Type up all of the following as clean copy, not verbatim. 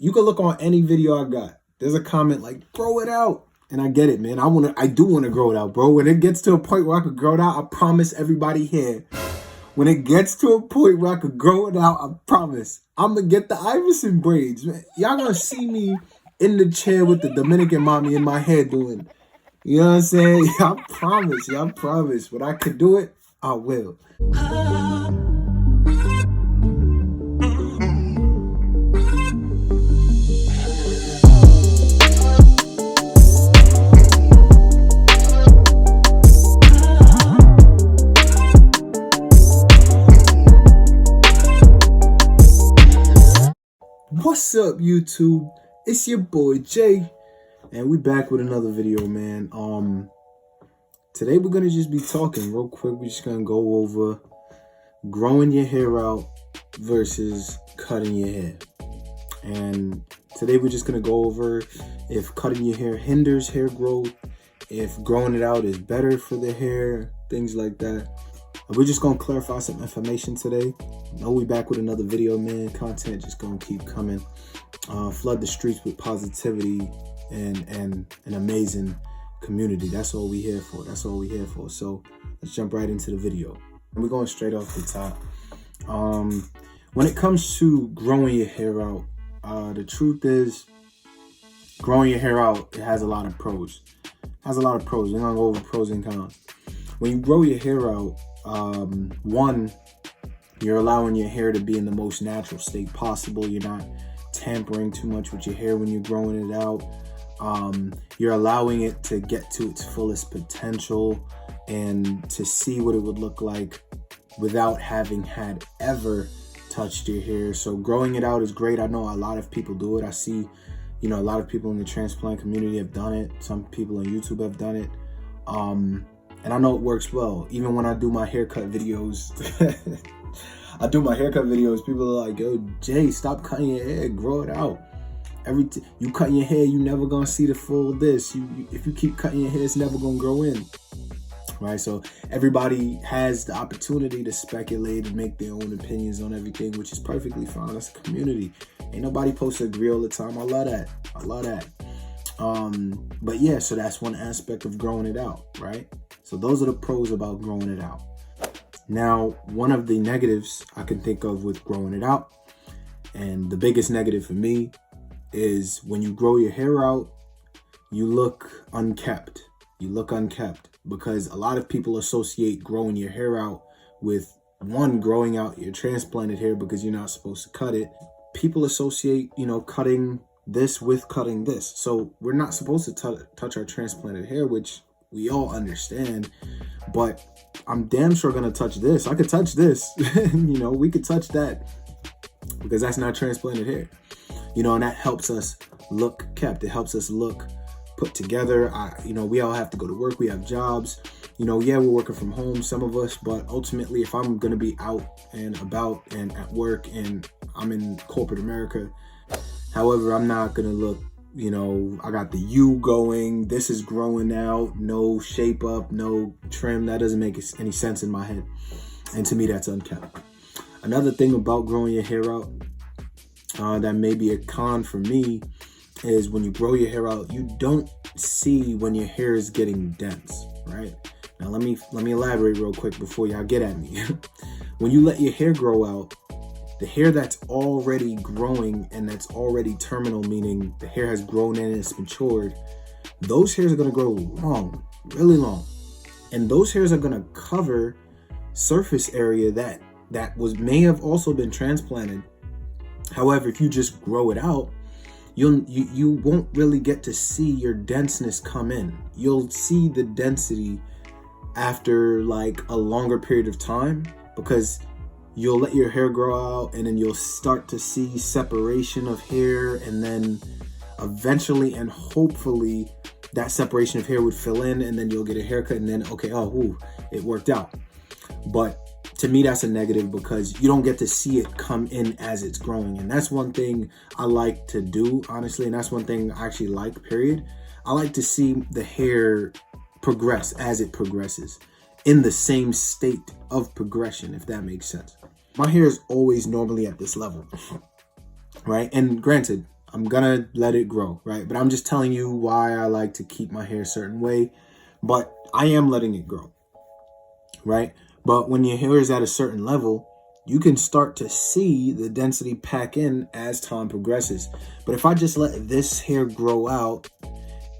You can look on any video I got. There's a comment like, grow it out. And I get it, man. I do want to grow it out, bro. When it gets to a point where I could grow it out, I promise everybody here. When it gets to a point where I could grow it out, I promise I'm going to get the Iverson braids, man. Y'all going to see me in the chair with the Dominican mommy in my head doing, you know what I'm saying? Y'all promise. When I could do it, I will. What's up, YouTube? It's your boy Jay, and we back with another video, man. Today we're gonna just be talking real quick. We're just gonna go over growing your hair out versus cutting your hair. And today we're just gonna go over if cutting your hair hinders hair growth, if growing it out is better for the hair, things like that. We're just gonna clarify some information today. We back with another video, man. Content just gonna keep coming. Flood the streets with positivity and an amazing community. That's all we here for. So let's jump right into the video. And we're going straight off the top. When it comes to growing your hair out, the truth is growing your hair out, it has a lot of pros. We're gonna go over pros and cons. When you grow your hair out, one, you're allowing your hair to be in the most natural state possible. You're not tampering too much with your hair when you're growing it out. You're allowing it to get to its fullest potential and to see what it would look like without having had ever touched your hair. So growing it out is great. I know a lot of people do it. I see, a lot of people in the transplant community have done it. Some people on YouTube have done it. And I know it works well. Even when I do my haircut videos, people are like, yo, Jay, stop cutting your hair, grow it out. You cutting your hair, you never gonna see the full this. If you keep cutting your hair, it's never gonna grow in. Right? So everybody has the opportunity to speculate and make their own opinions on everything, which is perfectly fine. That's a community. Ain't nobody supposed to agree all the time. I love that. But yeah, so that's one aspect of growing it out, right? So those are the pros about growing it out. Now, one of the negatives I can think of with growing it out, and the biggest negative for me, is when you grow your hair out, you look unkept. Because a lot of people associate growing your hair out with, one, growing out your transplanted hair because you're not supposed to cut it. People associate, cutting this with cutting this. So we're not supposed to touch our transplanted hair, which we all understand, but I'm damn sure gonna touch this. I could touch this, we could touch that because that's not transplanted hair, and that helps us look kept. It helps us look put together. We all have to go to work. We have jobs, we're working from home, some of us, but ultimately if I'm gonna be out and about and at work and I'm in corporate America, however, I'm not gonna look, I got the U going, this is growing out, no shape up, no trim. That doesn't make any sense in my head. And to me, that's unkept. Another thing about growing your hair out that may be a con for me is when you grow your hair out, you don't see when your hair is getting dense, right? Now, let me elaborate real quick before y'all get at me. When you let your hair grow out, the hair that's already growing and that's already terminal, meaning the hair has grown in and it's matured, those hairs are going to grow long, really long. And those hairs are going to cover surface area that may have also been transplanted. However, if you just grow it out, you won't really get to see your denseness come in. You'll see the density after like a longer period of time, because you'll let your hair grow out and then you'll start to see separation of hair, and then eventually and hopefully that separation of hair would fill in, and then you'll get a haircut and then, it worked out. But to me, that's a negative because you don't get to see it come in as it's growing. And that's one thing I like to do, honestly. And that's one thing I actually like, period. I like to see the hair progress as it progresses in the same state of progression, if that makes sense. My hair is always normally at this level, right? And granted, I'm gonna let it grow, right? But I'm just telling you why I like to keep my hair a certain way. But I am letting it grow, right? But when your hair is at a certain level, you can start to see the density pack in as time progresses. But if I just let this hair grow out,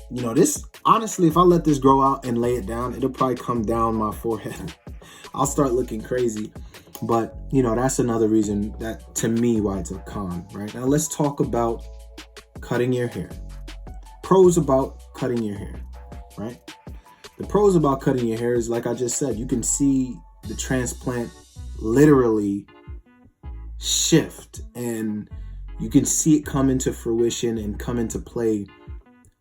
you know, this, honestly, if I let this grow out and lay it down, it'll probably come down my forehead. I'll start looking crazy. But, you know, that's another reason that, to me, why it's a con, right? Now, let's talk about cutting your hair. Pros about cutting your hair, right? The pros about cutting your hair is, like I just said, you can see the transplant literally shift, and you can see it come into fruition and come into play.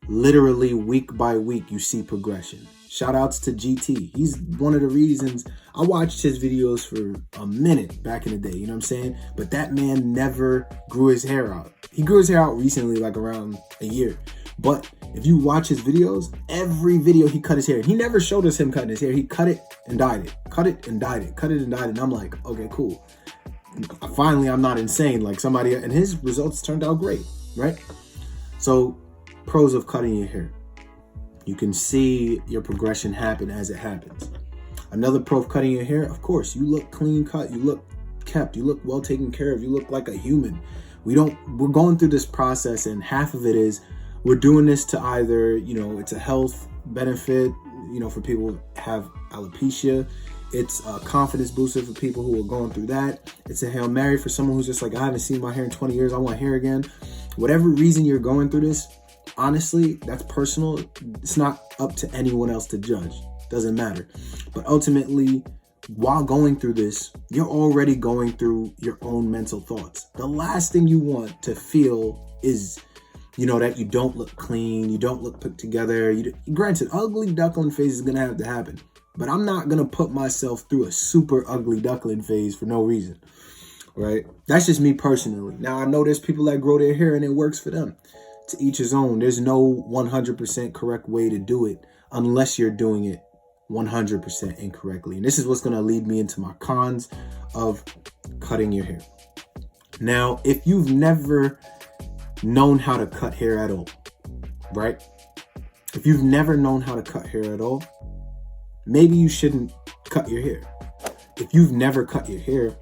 Literally week by week, you see progression. Shout outs to GT. He's one of the reasons I watched his videos for a minute back in the day, you know what I'm saying? But that man never grew his hair out. He grew his hair out recently, like around a year. But if you watch his videos, every video he cut his hair. He never showed us him cutting his hair. He cut it and dyed it. Cut it and dyed it. Cut it and dyed it. And I'm like, okay, cool. Finally, I'm not insane like somebody, and his results turned out great, right? So, pros of cutting your hair. You can see your progression happen as it happens. Another pro of cutting your hair, of course, you look clean cut, you look kept, you look well taken care of, you look like a human. We're going through this process, and half of it is we're doing this to either, you know, it's a health benefit, you know, for people who have alopecia. It's a confidence booster for people who are going through that. It's a Hail Mary for someone who's just like, I haven't seen my hair in 20 years. I want hair again. Whatever reason you're going through this, honestly, that's personal. It's not up to anyone else to judge. Doesn't matter. But ultimately, while going through this, you're already going through your own mental thoughts. The last thing you want to feel is, you know, that you don't look clean, you don't look put together. Granted, ugly duckling phase is going to have to happen. But I'm not going to put myself through a super ugly duckling phase for no reason, right? That's just me personally. Now, I know there's people that grow their hair and it works for them. To each his own. There's no 100% correct way to do it unless you're doing it 100% incorrectly. And this is what's going to lead me into my cons of cutting your hair. Now, if you've never known how to cut hair at all, right? If you've never known how to cut hair at all, maybe you shouldn't cut your hair. If you've never cut your hair,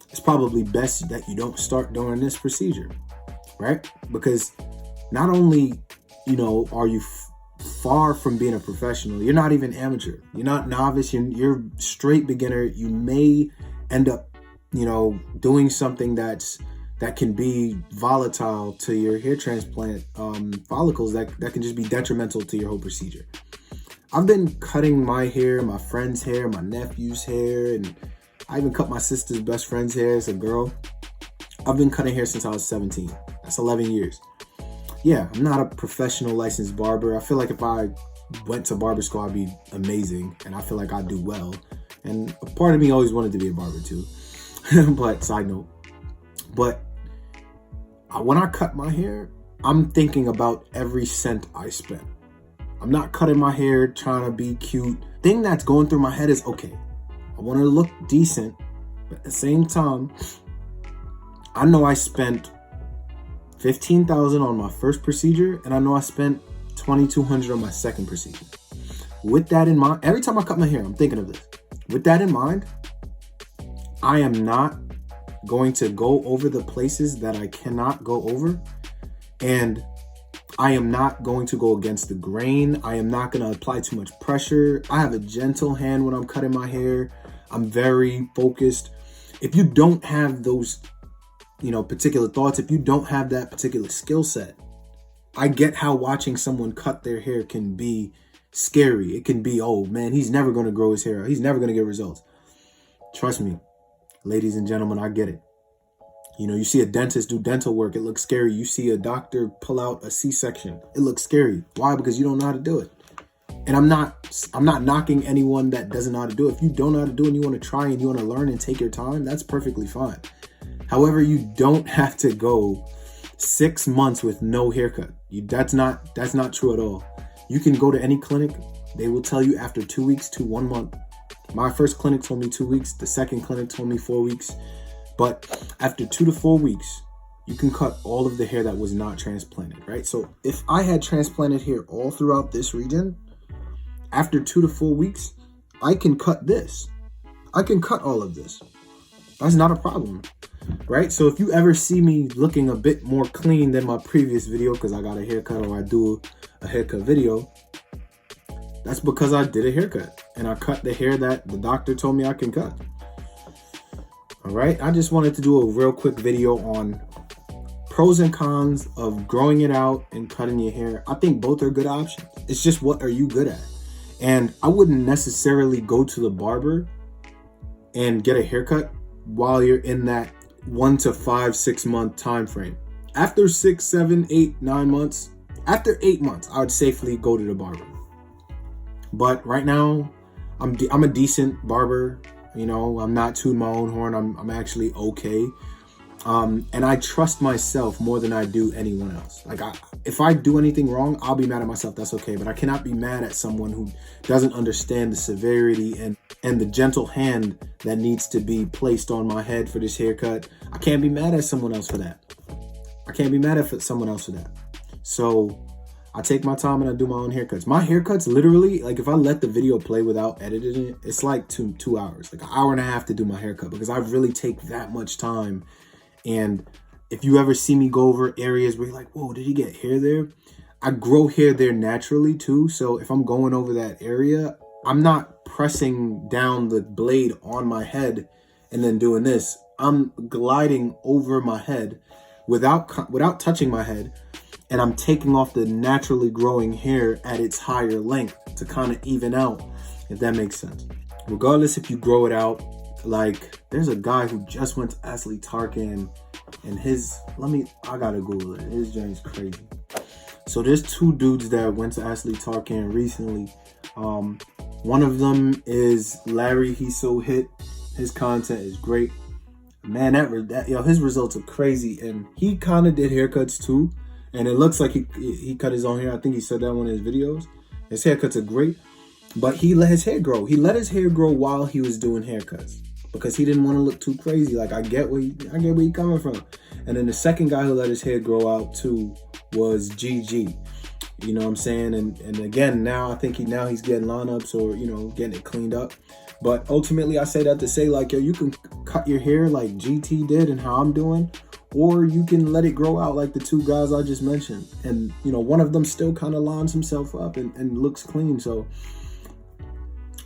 it's probably best that you don't start doing this procedure, right? Because not only, you know, are you far from being a professional, you're not even amateur. You're not novice. You're straight beginner. You may end up, you know, doing something that can be volatile to your hair transplant follicles that can just be detrimental to your whole procedure. I've been cutting my hair, my friend's hair, my nephew's hair, and I even cut my sister's best friend's hair as a girl. I've been cutting hair since I was 17. That's 11 years. Yeah, I'm not a professional licensed barber. I feel like if I went to barber school, I'd be amazing, and I feel like I'd do well. And a part of me always wanted to be a barber too. But side note. But when I cut my hair, I'm thinking about every cent I spent. I'm not cutting my hair trying to be cute. Thing that's going through my head is, okay, I want to look decent, but at the same time, I know I spent $15,000 on my first procedure, and I know I spent $2,200 on my second procedure. With that in mind, every time I cut my hair, I'm thinking of this. With that in mind, I am not going to go over the places that I cannot go over, and I am not going to go against the grain. I am not going to apply too much pressure. I have a gentle hand when I'm cutting my hair. I'm very focused. If you don't have those, you know, particular thoughts, if you don't have that particular skill set, I get how watching someone cut their hair can be scary. It can be, oh man, he's never going to grow his hair out. He's never going to get results. Trust me, ladies and gentlemen, I get it. You know, you see a dentist do dental work, it looks scary. You see a doctor pull out a C-section, it looks scary. Why? Because you don't know how to do it. And I'm not knocking anyone that doesn't know how to do it. If you don't know how to do it and you want to try and you want to learn and take your time, that's perfectly fine. However, you don't have to go 6 months with no haircut. That's not true at all. You can go to any clinic. They will tell you after 2 weeks to 1 month. My first clinic told me 2 weeks. The second clinic told me 4 weeks. But after 2 to 4 weeks, you can cut all of the hair that was not transplanted, right? So if I had transplanted hair all throughout this region, after 2 to 4 weeks, I can cut this. I can cut all of this. That's not a problem, right? So if you ever see me looking a bit more clean than my previous video because I got a haircut or I do a haircut video, that's because I did a haircut and I cut the hair that the doctor told me I can cut. All right, I just wanted to do a real quick video on pros and cons of growing it out and cutting your hair. I think both are good options. It's just, what are you good at? And I wouldn't necessarily go to the barber and get a haircut while you're in that 1 to 5, 6 month time frame. After 6, 7, 8, 9 months, after 8 months, I would safely go to the barber. But right now, I'm a decent barber. You know, I'm not tooting my own horn. I'm actually okay. And I trust myself more than I do anyone else. Like, if I do anything wrong, I'll be mad at myself. That's okay. But I cannot be mad at someone who doesn't understand the severity and the gentle hand that needs to be placed on my head for this haircut. I can't be mad at someone else for that. I can't be mad at someone else for that. So I take my time and I do my own haircuts. My haircuts, literally, like, if I let the video play without editing it, it's like two hours, like an hour and a half to do my haircut, because I really take that much time. And if you ever see me go over areas where you're like, whoa, did he get hair there? I grow hair there naturally too. So if I'm going over that area, I'm not pressing down the blade on my head and then doing this. I'm gliding over my head without touching my head. And I'm taking off the naturally growing hair at its higher length to kind of even out, if that makes sense. Regardless if you grow it out, like, there's a guy who just went to Ashley Tarkin and I gotta Google it. His journey's crazy. So there's 2 dudes that went to Ashley Tarkin recently. One of them is Larry. He's so hit. His content is great. Man, his results are crazy. And he kind of did haircuts too. And it looks like he cut his own hair. I think he said that in one of his videos. His haircuts are great. But he let his hair grow. He let his hair grow while he was doing haircuts, because he didn't want to look too crazy. Like, I get where he coming from. And then the second guy who let his hair grow out too was GG. You know what I'm saying? And again, now I think he's getting lineups or, you know, getting it cleaned up. But ultimately, I say that to say, like, yo, you can cut your hair like GT did and how I'm doing, or you can let it grow out like the 2 guys I just mentioned. And, you know, one of them still kind of lines himself up and looks clean. So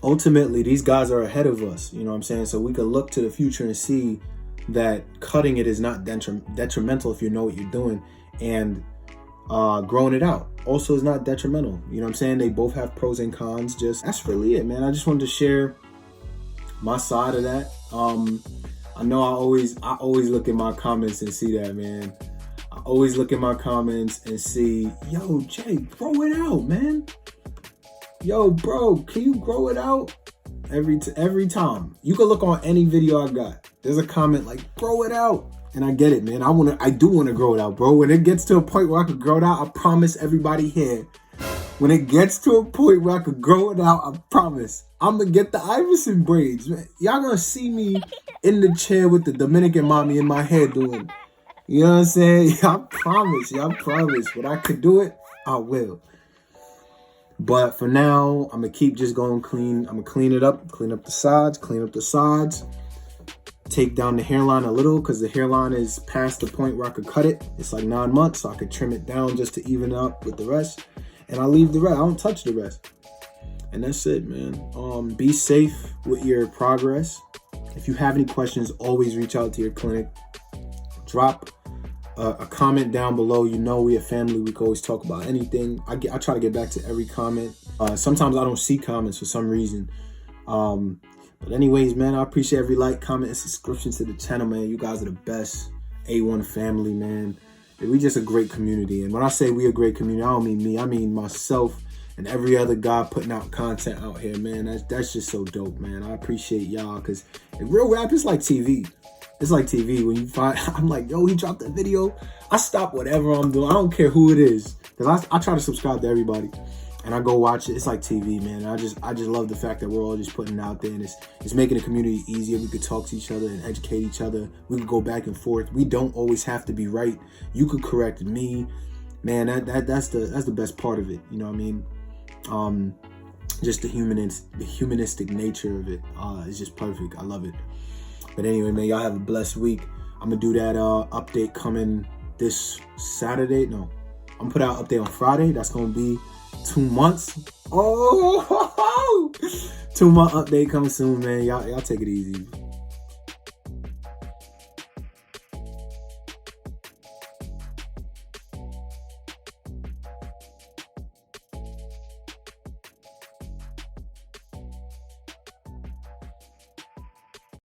ultimately, these guys are ahead of us, you know what I'm saying? So we could look to the future and see that cutting it is not detrimental if you know what you're doing, and growing it out also is not detrimental. You know what I'm saying? They both have pros and cons. That's really it, man. I just wanted to share my side of that. I know I always look in my comments and see that, man. I always look in my comments and see, yo, Jay, grow it out, man. Yo, bro, can you grow it out? Every time. You can look on any video I got. There's a comment like, grow it out. And I get it, man. I do want to grow it out, bro. When it gets to a point where I could grow it out, I promise everybody here. When it gets to a point where I could grow it out, I promise, I'm going to get the Iverson braids, man. Y'all going to see me in the chair with the Dominican mommy in my head doing, you know what I'm saying? I promise. When I could do it, I will. But for now, I'm going to keep just going clean. I'm going to clean up the sides, take down the hairline a little, because the hairline is past the point where I could cut it. It's like 9 months, so I could trim it down just to even up with the rest. And I leave the rest. I don't touch the rest. And that's it, man. Be safe with your progress. If you have any questions, always reach out to your clinic. Drop a comment down below. You know, we a family. We can always talk about anything. I try to get back to every comment. Sometimes I don't see comments for some reason. But anyways, man, I appreciate every like, comment, and subscription to the channel, man. You guys are the best. A1 family, man. We just a great community. And when I say we a great community, I don't mean me. I mean myself and every other guy putting out content out here, man. That's just so dope, man. I appreciate y'all, because in real rap, it's like TV. It's like TV. When you find, I'm like, yo, he dropped that video. I stop whatever I'm doing. I don't care who it is, because I try to subscribe to everybody. and I go watch it. It's like TV, man. I just love the fact that we're all just putting it out there, and it's making the community easier. We could talk to each other and educate each other. We could go back and forth. We don't always have to be right. You could correct me, man. That's the best part of it. You know what I mean? Just the humanistic nature of it is just perfect. I love it. But anyway, man, y'all have a blessed week. I'm gonna do that update coming this Saturday. No, I'm gonna put out an update on Friday. That's gonna be 2 months. Oh, 2 month update coming soon, man. Y'all take it easy.